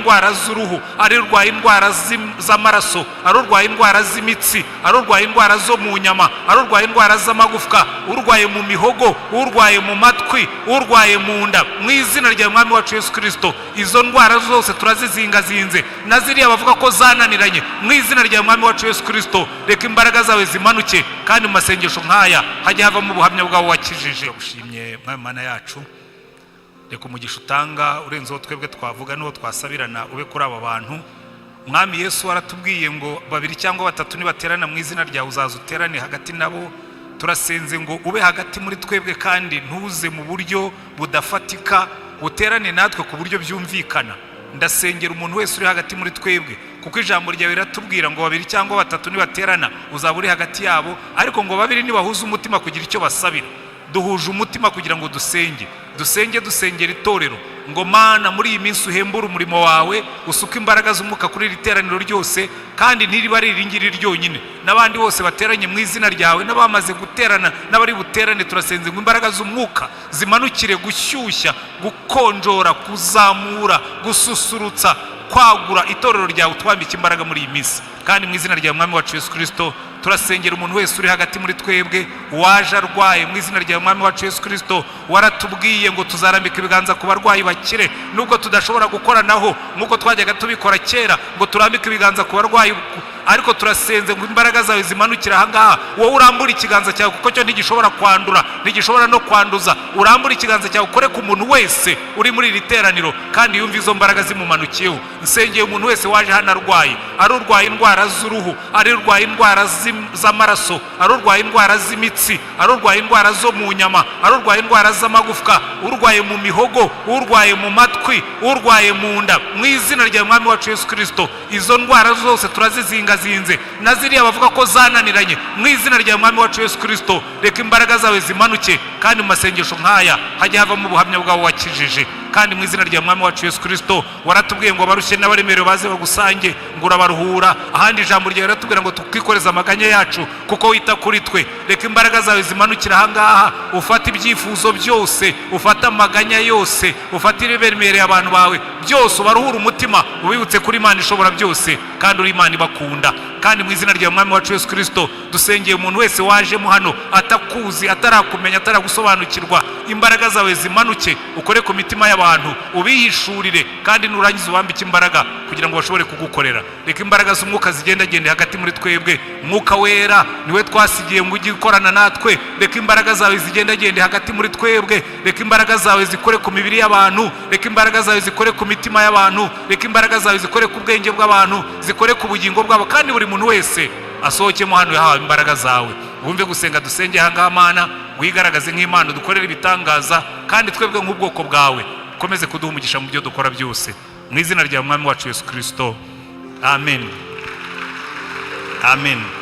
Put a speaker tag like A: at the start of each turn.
A: indwara z'uruhu, ari urwaye indwara z'amaraso, ari urwaye indwara z'imitsi, ari urwaye indwara zo mu nyama, ari urwaye indwara z'amagufwa, urwaye mu mihogo, urwaye mu matwi, urwaye mu nda, mu izina rya mwami wacu Yesu Kristo izo ndwara zose turazizingazinze, na ziriya bavuga ko zananiranye, mu izina rya mwami wacu Yesu Kristo reka imbaraga zawe zimanuke, kandi mu masengesho nk'aya hajya havamo ubuhamya bwawe wakijije. Ushimye mwami Mana yacu, reka umugisha utanga urenzeho twebwe twavuga n'uwo twasabirana ube kuri aba bantu. Mwami Yesu waratubwiye ngo 2 cyangwa 3 nibaterana mu izina ryawe uzaza uterane hagati nabo. Turasenze ngo ube hagati muri twebwe, kandi ntuze mu buryo budafatika, uterane natwe ku buryo byumvikana. Ndasengera umuntu wese uri hagati muri twebwe, kuko ijambo ryawe riratubwira ngo 2 cyangwa 3 nibaterana uzaba uri hagati yabo, ariko ngo 2 nibahuza umutima kugira icyo basabira. Duhuje umutima kugira ngo dusengera itorero, ngo Mana muri iyi minsi uhembura umurimo wawe, usuka imbaraga z'umwuka kuri iri teraniro ryose, kandi ntiriba riringiri ryonyine, n'abandi bose bateranye mu izina ryawe, n'abamaze guterana n'abari buterane. Turasenze ngo imbaraga z'umwuka zimanukire gushyushya, gukonjora, kuzamura, gususurutsa, kwagura itorero ryawe, twambike imbaraga muri iyi minsi, kandi mu izina rya mwami wacu Yesu Kristo turasengera umuntu wese uri hagati muri twebwe waje arwaye. Mu izina rya mwami wacu Yesu Kristo waratubwiye ngo tuzarambika ibiganza ku barwayi bakire, nubwo tudashobora gukora naho nkuko twajyaga tubikora kera ngo turambike ibiganza ku barwayi, ariko turasenze ngo imbaraga zawe zimanukira aha ngaha. Wowe urambura ikiganza cyawe, kuko cyo ntigishobora kwandura, ntigishobora no kwanduza. Urambura ikiganza cyawe ukore ku muntu wese uri muri iri teraniro, kandi yumva izo mbaraga zimumanukiyeho. Nsengeye umuntu wese waje hano arwaye, ari urwaye indwara z'uruhu, ari urwaye indwara z'amaraso, ari urwaye indwara z'imitsi, ari urwaye indwara zo mu nyama, ari urwaye indwara z'amagufwa, urwaye mu mihogo, urwaye mu matwi, urwaye mu nda, mu izina rya mwami wacu Yesu Kristo izo ndwara zose turazizingazinze, na ziriya bavuga ko zananiranye, mu izina rya mwami wacu Yesu Kristo reka imbaraga zawe zimanuke, kandi mu masengesho nk'aya hajya havamo ubuhamya bwawe wakijije. Kandi mu izina rya mwami wacu Yesu Kristo waratubwiye ngo abarushye n'abaremerewe baze bagusange ngo urabaruhura. Ahandi ijambo ryawe riratubwira ngo tukikoreza amaganya yacu kuko wita kuri twe. Reka imbaraga zawe zimanukira aha ngaha, ufate ibyifuzo byose, ufate amaganya yose, ufate ibiremereye abantu bawe byose, ubaruhura umutima, ubibutse kuri Imana ishobora byose, kandi uri Imana ibakunda. Kandi mu izina rya mwami wacu Yesu Kristo dusengeye umuntu wese wajemo hano atakuzi, atarakumenya, ataragusobanukirwa, imbaraga zawe zimanuke ukore ku mitima y'abantu, ubihishurire, kandi nurangiza ubambike imbaraga kugira ngo bashobore kugukorera. Reka imbaraga z'umwuka zigendagende hagati muri twebwe. Mwuka wera niwe twasigiye ngo ujye ukorana natwe. Reka imbaraga zawe zigendagende hagati muri twebwe. Reka imbaraga zawe zikore ku mibiri y'abantu, reka imbaraga zawe zikore ku mitima y'abantu, reka imbaraga zawe zikore ku bwenge bw'abantu, zikore ku bugingo bwabo, kandi buri muntu wese asohokemo hano yahawe imbaraga zawe. Wumve gusenga dusenge aha ngaha Mana, wigaragaze nk'Imana, dukorere ibitangaza, kandi twebwe nk'ubwoko bwawe ukomeze kuduha umugisha mu byo dukora byose, mu izina rya mwami wacu Yesu Kristo, amen, amen.